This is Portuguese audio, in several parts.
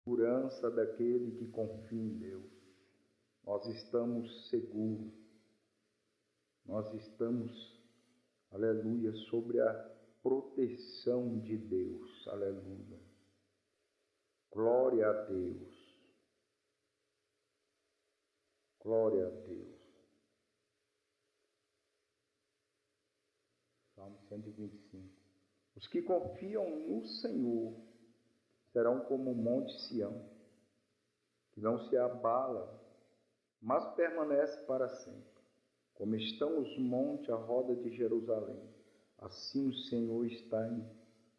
segurança daquele que confia em Deus. Nós estamos seguros. Nós estamos, aleluia, sobre a proteção de Deus. Aleluia. Glória a Deus. Glória a Deus. Salmo 125. Os que confiam no Senhor serão como o monte Sião, que não se abala, mas permanece para sempre. Como estão os montes à roda de Jerusalém, assim o Senhor está em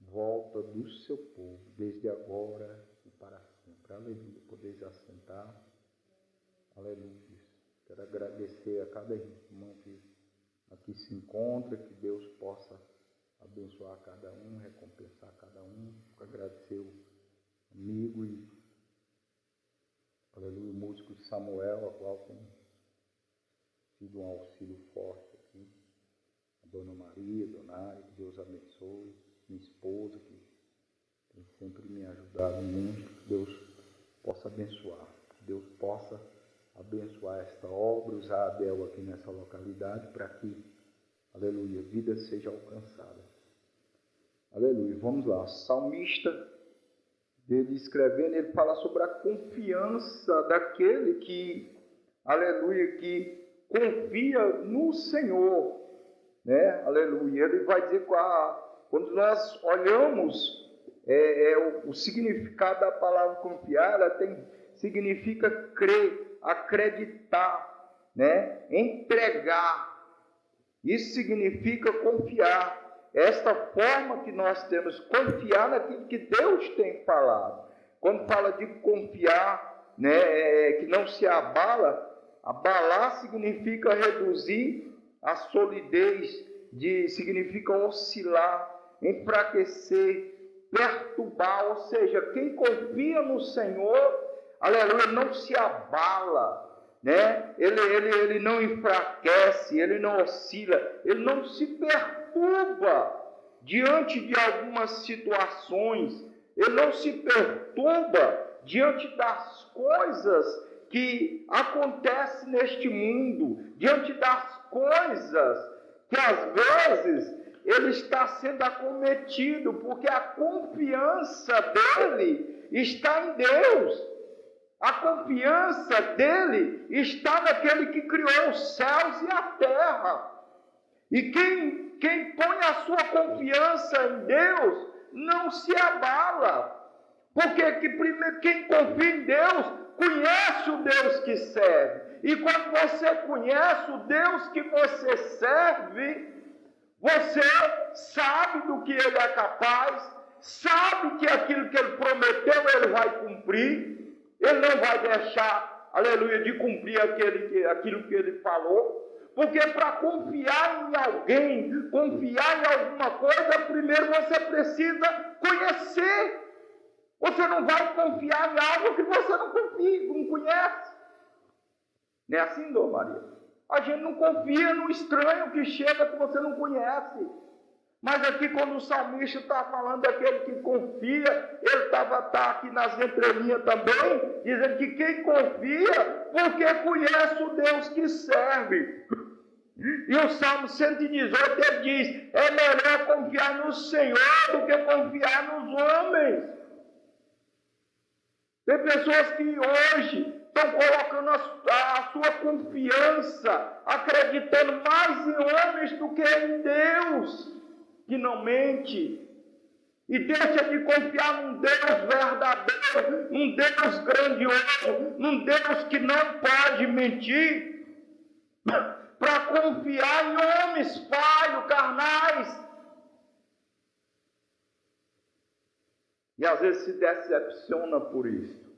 volta do seu povo, desde agora e para sempre. Aleluia. Podeis assentar. Aleluia. Quero agradecer a cada irmão que aqui se encontra, que Deus possa abençoar cada um, recompensar cada um. Agradecer o amigo e, aleluia, o músico Samuel, a qual tem sido um auxílio forte aqui. A Dona Maria, Dona Ari, que Deus abençoe. Minha esposa, que tem sempre me ajudado muito. Que Deus possa abençoar. Que Deus possa abençoar esta obra, usar a Abel aqui nessa localidade, para que, aleluia, a vida seja alcançada. Aleluia. Vamos lá. O salmista, ele escrevendo, ele fala sobre a confiança daquele que, aleluia, que confia no Senhor, né? Aleluia. Ele vai dizer, quando nós olhamos o significado da palavra confiar, ela significa crer, acreditar, né? Entregar. Isso significa confiar. Esta forma que nós temos, confiar naquilo que Deus tem falado. Quando fala de confiar, né, que não se abala, abalar significa reduzir a solidez, significa oscilar, enfraquecer, perturbar. Ou seja, quem confia no Senhor, aleluia, não se abala, né? Ele não enfraquece, ele não oscila, ele não se perturba diante de algumas situações, ele não se perturba diante das coisas que acontecem neste mundo, diante das coisas que às vezes ele está sendo acometido, porque a confiança dele está em Deus. A confiança dele está naquele que criou os céus e a terra. E quem põe a sua confiança em Deus não se abala. Porque primeiro, quem confia em Deus conhece o Deus que serve. E quando você conhece o Deus que você serve, você sabe do que ele é capaz, sabe que aquilo que ele prometeu ele vai cumprir. Ele não vai deixar, aleluia, de cumprir aquilo que ele falou. Porque para confiar em alguém, confiar em alguma coisa, primeiro você precisa conhecer. Você não vai confiar em algo que você não conhece. Não é assim, Dona Maria? A gente não confia no estranho que chega que você não conhece. Mas aqui quando o salmista está falando daquele que confia, ele está aqui nas entrelinhas também, dizendo que quem confia, porque conhece o Deus que serve. E o Salmo 118 ele diz, é melhor confiar no Senhor do que confiar nos homens. Tem pessoas que hoje estão colocando a sua confiança, acreditando mais em homens do que em Deus, que não mente, e deixa de confiar num Deus verdadeiro, num Deus grandioso, num Deus que não pode mentir, para confiar em homens falhos, carnais. E às vezes se decepciona por isso.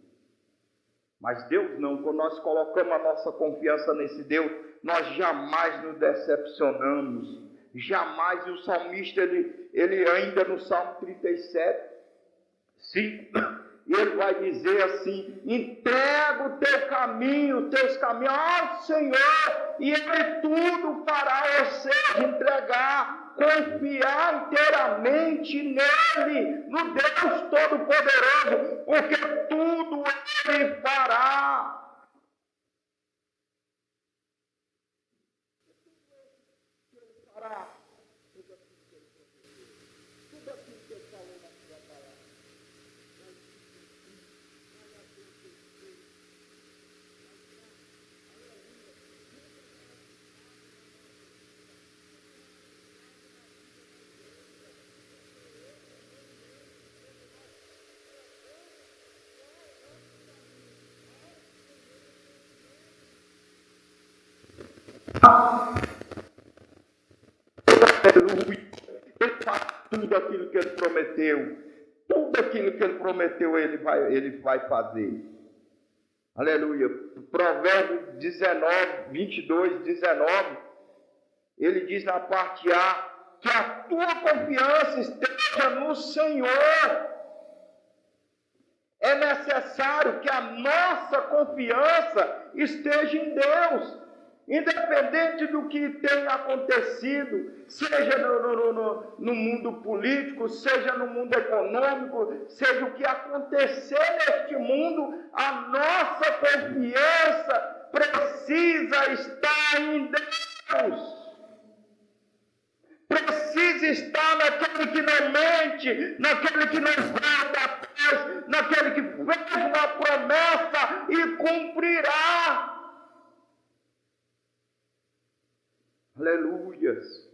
Mas Deus não, quando nós colocamos a nossa confiança nesse Deus, nós jamais nos decepcionamos. Jamais. E o salmista, ele ainda no Salmo 37, 5, ele vai dizer assim, entrega o teu caminho, os teus caminhos ao Senhor, e Ele tudo fará, ou seja, entregar a confiar inteiramente nele, no Deus Todo-Poderoso, porque tudo ele fará. Aleluia. Ele faz tudo aquilo que ele prometeu. Tudo aquilo que ele prometeu, ele vai fazer. Aleluia. Provérbios 22, 19. Ele diz na parte A, que a tua confiança esteja no Senhor. É necessário que a nossa confiança esteja em Deus. Independente do que tenha acontecido, seja no mundo político, seja no mundo econômico, seja o que acontecer neste mundo, a nossa confiança precisa estar em Deus. Precisa estar naquele que não mente, naquele que não volta atrás, naquele que fez uma promessa e cumprirá. Aleluias.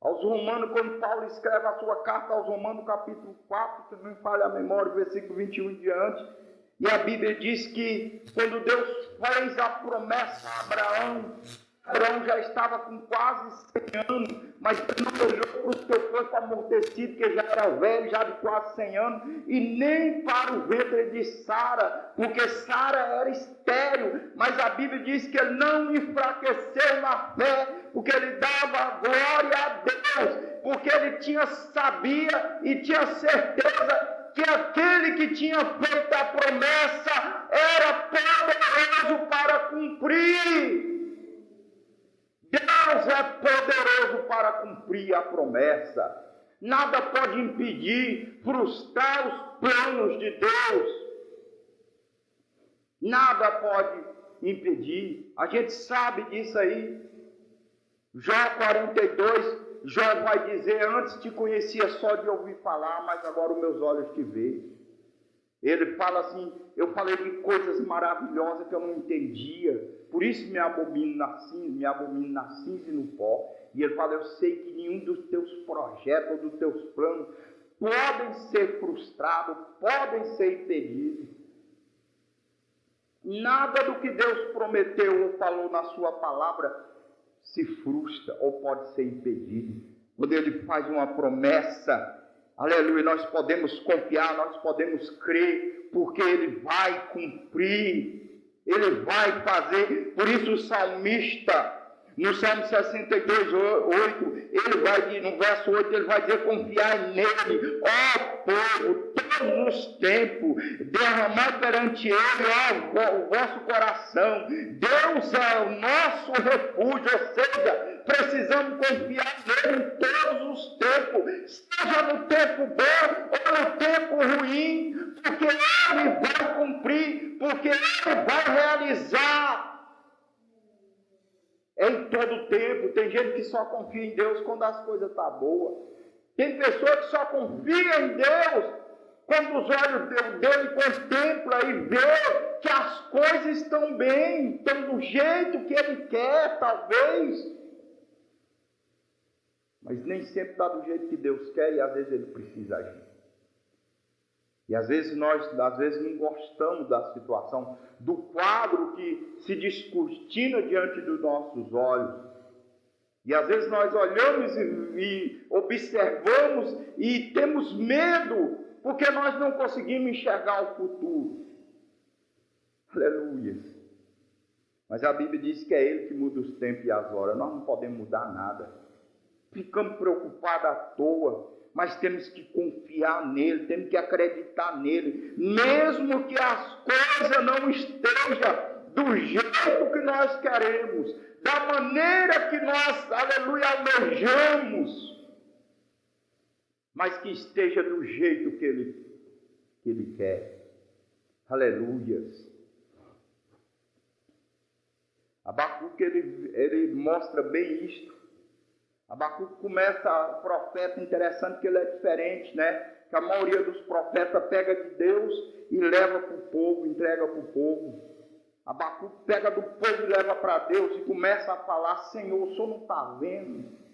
Aos Romanos, quando Paulo escreve a sua carta aos Romanos, capítulo 4, se não me falha a memória, versículo 21 em diante, e a Bíblia diz que quando Deus fez a promessa a Abraão já estava com quase 100 anos, mas ele não olhou para o seu corpo amortecido, que já era velho, já de quase 100 anos, e nem para o ventre de Sara, porque Sara era estéril, mas a Bíblia diz que ele não enfraqueceu na fé, porque ele dava glória a Deus, porque ele sabia e tinha certeza que aquele que tinha feito a promessa era poderoso para cumprir. Deus é poderoso para cumprir a promessa. Nada pode impedir, frustrar os planos de Deus. Nada pode impedir. A gente sabe disso aí. Jó 42, Jó vai dizer: antes te conhecia só de ouvir falar, mas agora os meus olhos te veem. Ele fala assim: eu falei de coisas maravilhosas que eu não entendia, por isso me abomino na cinza e no pó. E ele fala: eu sei que nenhum dos teus projetos ou dos teus planos podem ser frustrados, podem ser impedidos. Nada do que Deus prometeu ou falou na sua palavra se frustra ou pode ser impedido. Quando ele faz uma promessa, aleluia, nós podemos confiar, nós podemos crer, porque ele vai cumprir, ele vai fazer. Por isso o salmista, no Salmo 62, 8, ele vai, no verso 8, ele vai dizer: confiar nele, ó povo, todos os tempos, derramar perante ele o vosso coração. Deus é o nosso refúgio, ou seja, precisamos confiar nele em todos os tempos, seja no tempo bom ou no tempo ruim, porque ele vai cumprir, porque ele vai realizar. Em todo tempo. Tem gente que só confia em Deus quando as coisas estão boas. Tem pessoa que só confia em Deus quando os olhos dele contemplam e vê que as coisas estão bem, estão do jeito que ele quer, talvez. Mas nem sempre está do jeito que Deus quer, e às vezes ele precisa agir. E às vezes nós não gostamos da situação, do quadro que se descortina diante dos nossos olhos. E às vezes nós olhamos e observamos e temos medo, porque nós não conseguimos enxergar o futuro. Aleluia. Mas a Bíblia diz que é Ele que muda os tempos e as horas. Nós não podemos mudar nada. Ficamos preocupados à toa. Mas temos que confiar nele, temos que acreditar nele, mesmo que as coisas não estejam do jeito que nós queremos, da maneira que nós, aleluia, almejamos, mas que esteja do jeito que Ele quer. Aleluias. Abacuque, ele mostra bem isto. Abacuque começa, o profeta, interessante que ele é diferente, né? Que a maioria dos profetas pega de Deus e leva para o povo, entrega para o povo. Abacuque pega do povo e leva para Deus e começa a falar: Senhor, o Senhor não está vendo?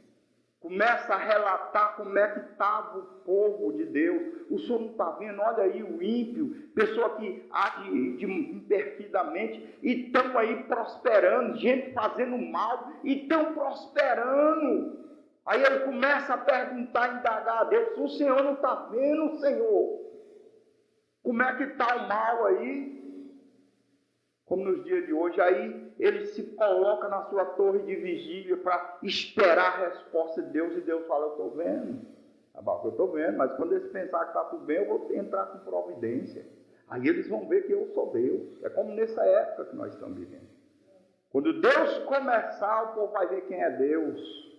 Começa a relatar como é que estava o povo de Deus. O Senhor não está vendo? Olha aí o ímpio, pessoa que age imperfidamente, e estão aí prosperando, gente fazendo mal, e estão prosperando. Aí ele começa a perguntar, indagar a Deus: o Senhor não está vendo, Senhor? Como é que está o mal aí? Como nos dias de hoje, aí ele se coloca na sua torre de vigília para esperar a resposta de Deus, e Deus fala: eu estou vendo, eu estou vendo, mas quando eles pensarem que está tudo bem, eu vou entrar com providência. Aí eles vão ver que eu sou Deus. É como nessa época que nós estamos vivendo. Quando Deus começar, o povo vai ver quem é Deus.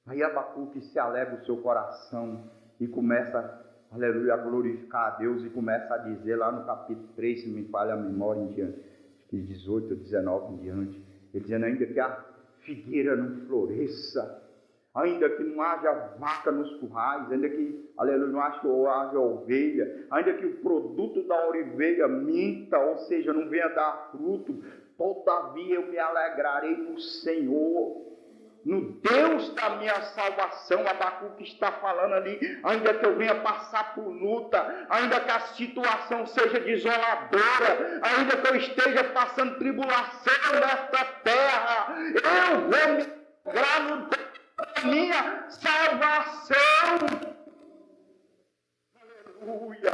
Aí Abacuque se alegra o seu coração e começa, aleluia, a glorificar a Deus, e começa a dizer lá no capítulo 3, se me falha a memória, em diante, 18 ou 19 em diante, ele dizendo: ainda que a figueira não floresça, ainda que não haja vaca nos currais, ainda que, aleluia, não haja ovelha, ainda que o produto da oliveira minta, ou seja, não venha dar fruto, todavia eu me alegrarei no Senhor, no Deus da minha salvação. Abacuque está falando ali: ainda que eu venha passar por luta, ainda que a situação seja desoladora, ainda que eu esteja passando tribulação nesta terra, eu vou me alegrar no Deus da minha salvação. Aleluia.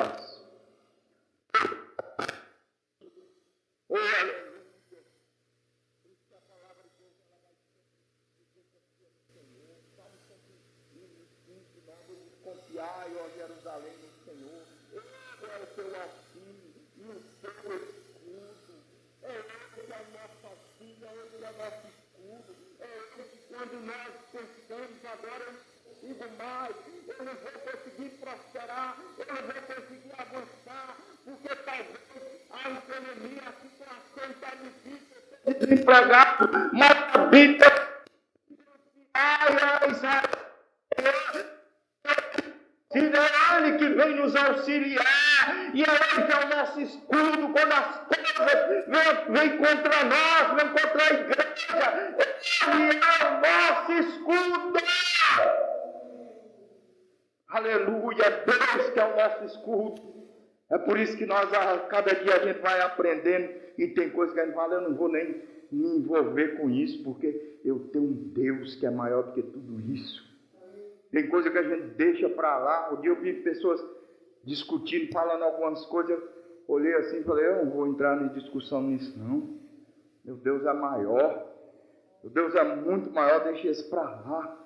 Oh, aleluia. Confiai, ó Jerusalém, no Senhor. Ele é o teu auxílio e o teu escudo. É Ele que é o nosso auxílio, é Ele que é o nosso escudo. É Ele que, quando nós pensamos agora, eu não digo mais, eu não vou conseguir prosperar, eu não vou conseguir avançar, porque talvez a economia, a situação está difícil, eu estou desempregado, mas a Bíblia, ai, Israel, e é Ele que vem nos auxiliar, e é Ele que é o nosso escudo quando as coisas vêm contra nós, vêm contra a igreja. Ele é o nosso escudo. Aleluia, Deus que é o nosso escudo. É por isso que nós, a cada dia, a gente vai aprendendo, e tem coisa que a gente fala: eu não vou nem me envolver com isso, porque eu tenho um Deus que é maior do que tudo isso. Tem coisa que a gente deixa para lá. Um dia eu vi pessoas discutindo, falando algumas coisas. Eu olhei assim e falei: eu não vou entrar em discussão nisso, não. Meu Deus é maior. Meu Deus é muito maior. Deixa isso para lá.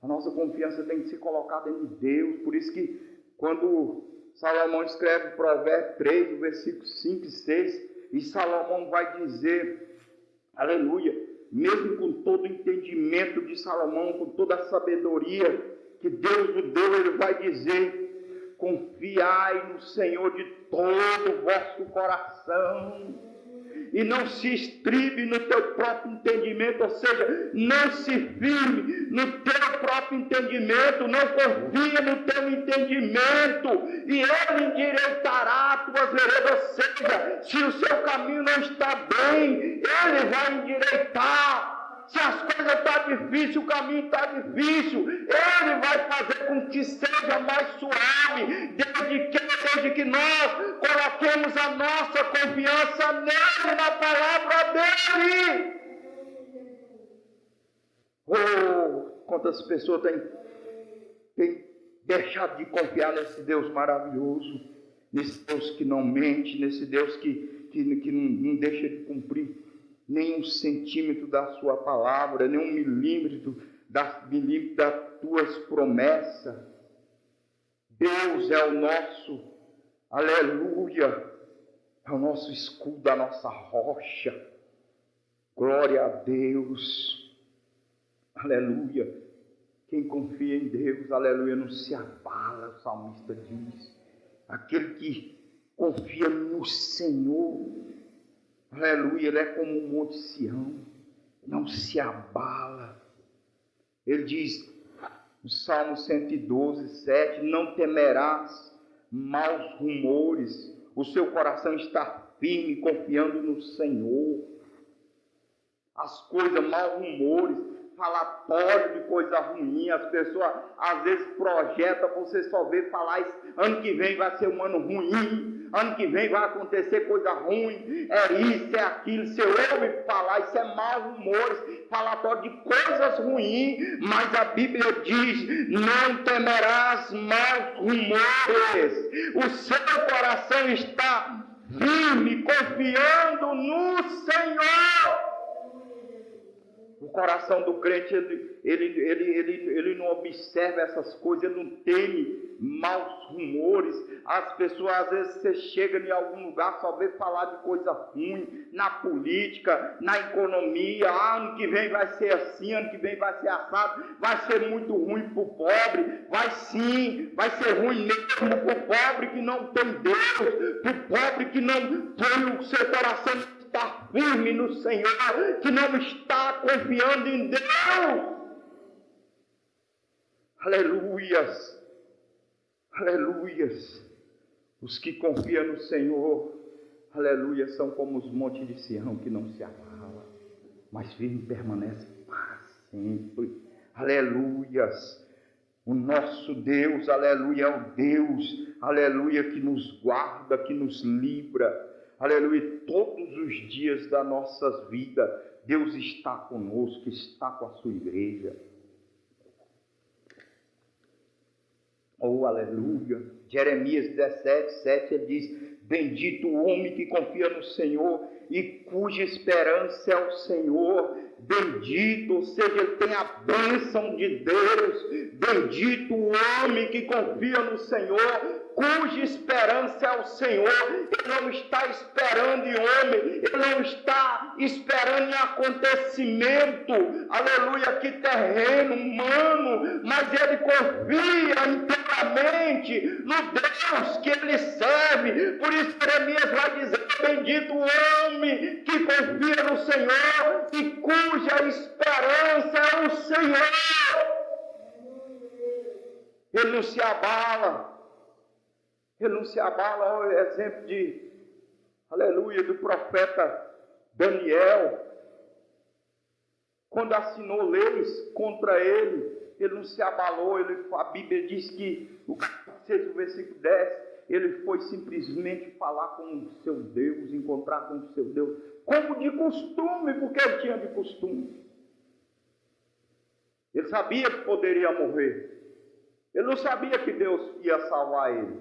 A nossa confiança tem que ser colocada em Deus. Por isso que quando Salomão escreve Provérbios 3, versículo 5 e 6, e Salomão vai dizer, aleluia, mesmo com todo o entendimento de Salomão, com toda a sabedoria que Deus o deu, ele vai dizer: confiai no Senhor de todo o vosso coração, e não se estribe no teu próprio entendimento, ou seja, não se firme no teu próprio entendimento, não confia no teu entendimento, e Ele endireitará as tuas veredas. Ou seja, se o seu caminho não está bem, Ele vai endireitar. Se as coisas estão difíceis, o caminho está difícil, Ele vai fazer com que seja mais suave, desde que nós coloquemos a nossa confiança nele, na palavra dele. Oh, quantas pessoas têm deixado de confiar nesse Deus maravilhoso, nesse Deus que não mente, nesse Deus que não deixa de cumprir nem um centímetro da sua palavra, nem um milímetro das tuas promessas. Deus é o nosso, aleluia, é o nosso escudo, a nossa rocha. Glória a Deus. Aleluia. Quem confia em Deus, aleluia, não se abala, o salmista diz. Aquele que confia no Senhor, aleluia, ele é como um monte Sião, não se abala. Ele diz no Salmo 112, 7, não temerás maus rumores, o seu coração está firme, confiando no Senhor. As coisas, maus rumores, falatório de coisa ruim, as pessoas às vezes projetam, você só vê falar, ano que vem vai ser um ano ruim, ano que vem vai acontecer coisa ruim, é isso, é aquilo, você ouve falar, isso é maus rumores, falatório de coisas ruins, mas a Bíblia diz, não temerás maus rumores, o seu coração está firme, confiando no Senhor. O coração do crente, ele não observa essas coisas, ele não teme maus rumores. As pessoas, às vezes, você chega em algum lugar, só vê falar de coisa ruim, na política, na economia. Ano que vem vai ser assim, ano que vem vai ser assado, vai ser muito ruim para o pobre. Vai sim, vai ser ruim mesmo para o pobre que não tem Deus, para o pobre que não tem o seu coração está firme no Senhor, que não está confiando em Deus. Aleluias, aleluias. Os que confiam no Senhor, aleluia, são como os montes de Sião que não se abalam, mas firme permanece para sempre. Aleluias. O nosso Deus, aleluia, é o Deus, aleluia, que nos guarda, que nos livra. Aleluia, todos os dias das nossas vidas, Deus está conosco, está com a sua igreja. Oh, aleluia. Jeremias 17, 7, ele diz, bendito o homem que confia no Senhor e cuja esperança é o Senhor. Bendito, ou seja, ele tem a bênção de Deus. Bendito o homem que confia no Senhor, cuja esperança é o Senhor. Ele não está esperando em homem, ele não está esperando em acontecimento, aleluia, aqui terreno, humano, mas ele confia inteiramente no Deus que ele serve. Por isso Jeremias vai dizer, bendito o homem que confia no Senhor e cuja esperança é o Senhor. Ele não se abala. Ele não se abala. Olha o exemplo de, aleluia, do profeta Daniel. Quando assinou leis contra ele, ele não se abalou. A Bíblia diz que, o capítulo 6, o versículo 10, ele foi simplesmente falar com o seu Deus, encontrar com o seu Deus, como de costume, porque ele tinha de costume. Ele sabia que poderia morrer. Ele não sabia que Deus ia salvar ele.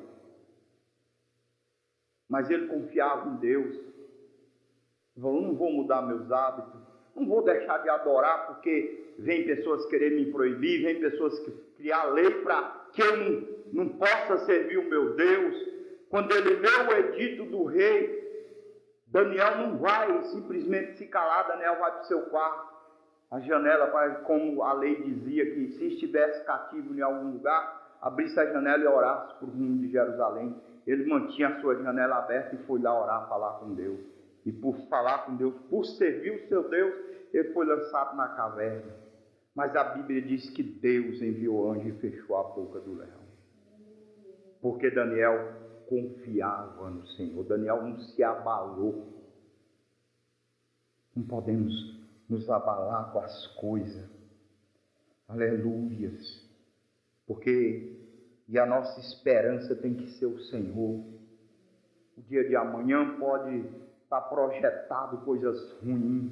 Mas ele confiava em Deus. Ele falou, não vou mudar meus hábitos, não vou deixar de adorar, porque vem pessoas querer me proibir, vem pessoas criar lei para que eu não possa servir o meu Deus. Quando ele leu o edito do rei, Daniel não vai simplesmente se calar. Daniel vai para o seu quarto, a janela, como a lei dizia, que se estivesse cativo em algum lugar, abrisse a janela e orasse para o rumo de Jerusalém. Ele mantinha a sua janela aberta e foi lá orar, falar com Deus. E por falar com Deus, por servir o seu Deus, ele foi lançado na caverna. Mas a Bíblia diz que Deus enviou anjo e fechou a boca do leão. Porque Daniel confiava no Senhor. Daniel não se abalou. Não podemos nos abalar com as coisas. Aleluias. Porque a nossa esperança tem que ser o Senhor. O dia de amanhã pode estar projetado coisas ruins,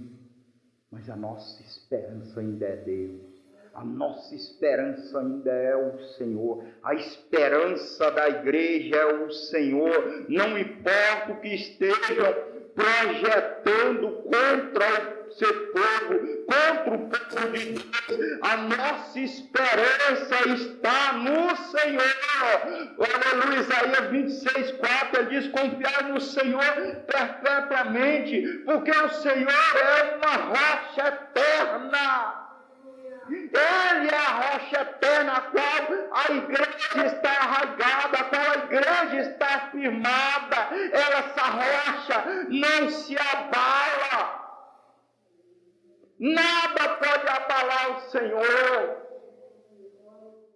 mas a nossa esperança ainda é Deus. A nossa esperança ainda é o Senhor. A esperança da igreja é o Senhor. Não importa o que estejam projetando contra o seu povo, contra o povo de Deus. A nossa esperança está no Senhor. Aleluia. Isaías 26:4, ele diz: confiar no Senhor perpetuamente, porque o Senhor é uma rocha eterna. Ele é a rocha eterna, a qual a igreja está arraigada, a qual a igreja está firmada. Essa rocha não se abala. Nada pode abalar o Senhor.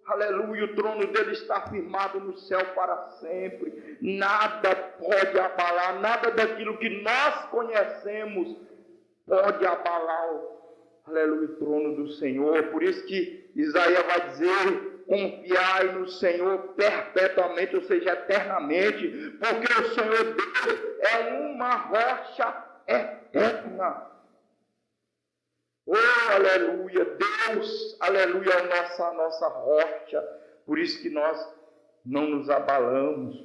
Aleluia, o trono dele está firmado no céu para sempre. Nada pode abalar, nada daquilo que nós conhecemos pode abalar aleluia, o trono do Senhor. Por isso que Isaías vai dizer: confiai no Senhor perpetuamente, ou seja, eternamente, porque o Senhor Deus é uma rocha eterna. Oh, aleluia, Deus, aleluia, é a nossa rocha. Por isso que nós não nos abalamos,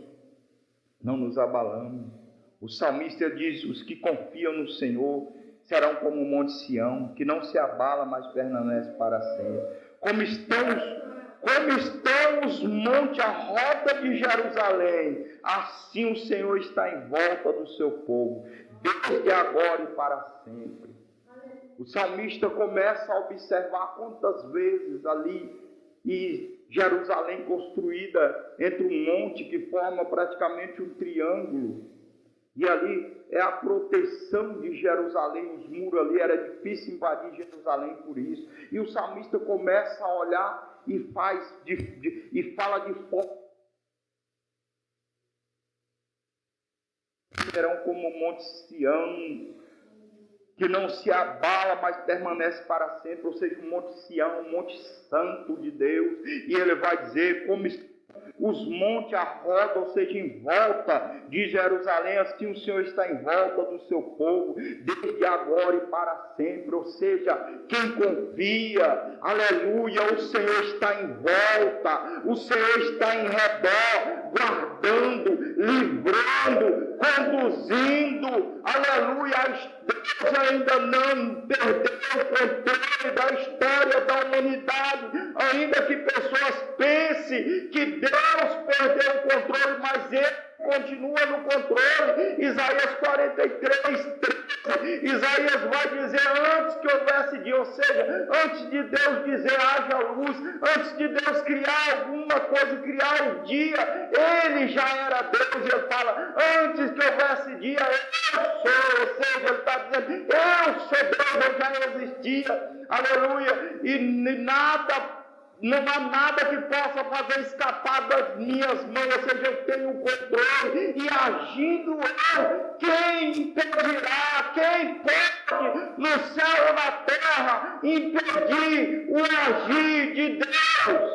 não nos abalamos. O salmista diz: os que confiam no Senhor serão como o monte Sião, que não se abala, mas permanece para sempre. Como estão os montes à roda de Jerusalém, assim o Senhor está em volta do seu povo, desde agora e para sempre. O salmista começa a observar quantas vezes ali, e Jerusalém construída entre um monte que forma praticamente um triângulo, e ali é a proteção de Jerusalém. Os muros ali, era difícil invadir Jerusalém por isso. E o salmista começa a olhar e fala de forma. Serão como o monte Sião, que não se abala, mas permanece para sempre. Ou seja, o monte Sião, o monte santo de Deus. E ele vai dizer: como os montes à roda, ou seja, em volta de Jerusalém, assim o Senhor está em volta do seu povo, desde agora e para sempre. Ou seja, quem confia, aleluia, o Senhor está em volta, o Senhor está em redor, guardando, livrando, conduzindo, aleluia. Deus ainda não perdeu o controle da história da humanidade, ainda que pessoas pensem que Deus perdeu o controle, mas Ele continua no controle. Isaías 43:13, Isaías vai dizer: antes que houvesse dia, ou seja, antes de Deus dizer haja luz, antes de Deus criar alguma coisa, criar o dia, Ele já era Deus. Ele fala: antes que houvesse dia, eu sou. Ou seja, Ele está dizendo: eu sou Deus, eu já existia, aleluia, e não há nada que possa fazer escapar das minhas mãos. Ou seja, eu tenho o controle, e agindo eu, quem impedirá? Quem pode no céu ou na terra impedir o agir de Deus?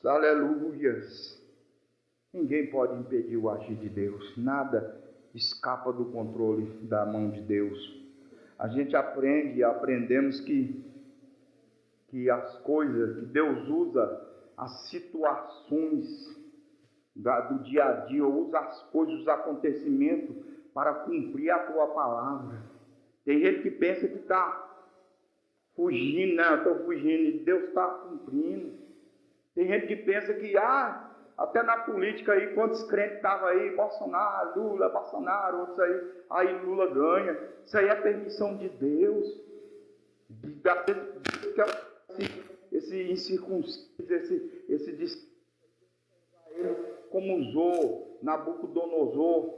Aleluias. Ninguém pode impedir o agir de Deus. Nada escapa do controle da mão de Deus. A gente aprende e aprendemos que as coisas, que Deus usa as situações do dia a dia, usa as coisas, os acontecimentos para cumprir a tua palavra. Tem gente que pensa que está fugindo, não, eu estou fugindo, e Deus está cumprindo. Tem gente que pensa que, até na política aí, quantos crentes estavam aí, Bolsonaro, Lula, Bolsonaro, outros aí Lula ganha. Isso aí é permissão de Deus. Esse incircunciso, esse como usou Nabucodonosor,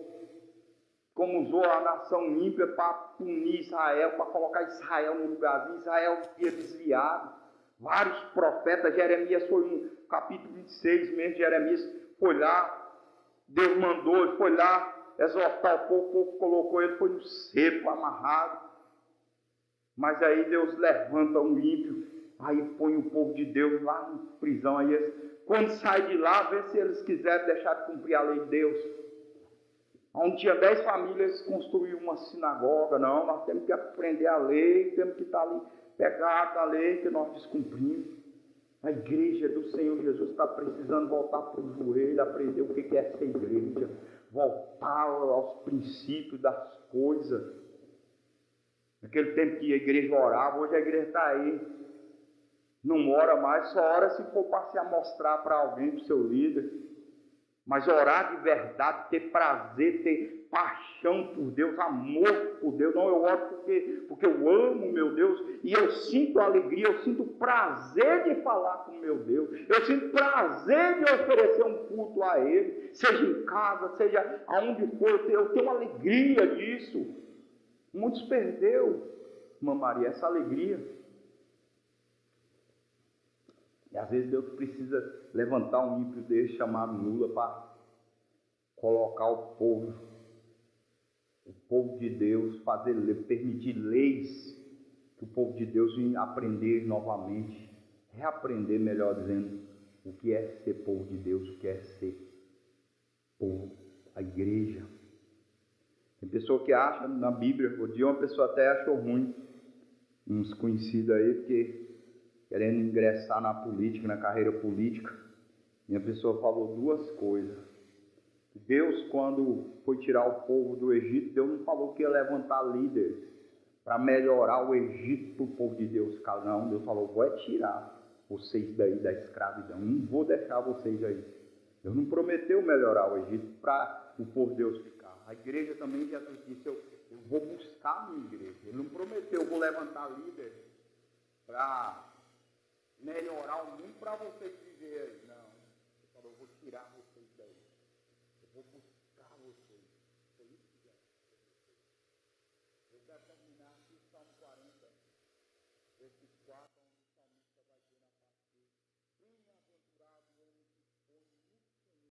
como usou a nação ímpia para punir Israel, para colocar Israel no lugarzinho. Israel ia desviado. Vários profetas, Jeremias foi no capítulo 26 mesmo, Jeremias foi lá, Deus mandou, ele foi lá exortar o povo colocou ele, foi no cepo, amarrado. Mas aí Deus levanta um ímpio, aí põe o povo de Deus lá na prisão. Aí eles, quando sai de lá, vê se eles quiserem deixar de cumprir a lei de Deus. Onde tinha 10 famílias, eles construíram uma sinagoga. Não, nós temos que aprender a lei, temos que estar ali pegado a lei que nós descumprimos. A igreja do Senhor Jesus está precisando voltar para o joelho, aprender o que é ser igreja, voltar aos princípios das coisas. Naquele tempo que a igreja orava, hoje a igreja está aí. Não ora mais, só ora se for para se amostrar para alguém, para o seu líder. Mas orar de verdade, ter prazer, ter paixão por Deus, amor por Deus. Não, eu oro porque eu amo meu Deus e eu sinto alegria, eu sinto prazer de falar com meu Deus. Eu sinto prazer de oferecer um culto a Ele, seja em casa, seja aonde for. Eu tenho alegria disso. Muitos perdeu, irmã Maria, essa alegria. E às vezes Deus precisa levantar um ímpio desse chamado Lula para colocar o povo de Deus, permitir leis que o povo de Deus venha aprender novamente, reaprender, melhor dizendo, o que é ser povo de Deus, o que é ser povo, a igreja. Tem pessoa que acha na Bíblia, o dia uma pessoa até achou ruim, uns conhecidos aí, porque querendo ingressar na política, na carreira política, e a pessoa falou duas coisas. Deus, quando foi tirar o povo do Egito, Deus não falou que ia levantar líderes para melhorar o Egito para o povo de Deus. Não, Deus falou, vou tirar vocês daí da escravidão, não vou deixar vocês aí. Deus não prometeu melhorar o Egito para o povo de Deus ficar. A igreja também, Jesus disse, eu vou buscar a minha igreja. Ele não prometeu, eu vou levantar líderes para melhorar o mundo para vocês viverem. Não, ele falou, eu vou tirar vocês daí. Eu vou buscar vocês. Foi isso que já. Eu quero terminar aqui, Salmo 40, versos 4.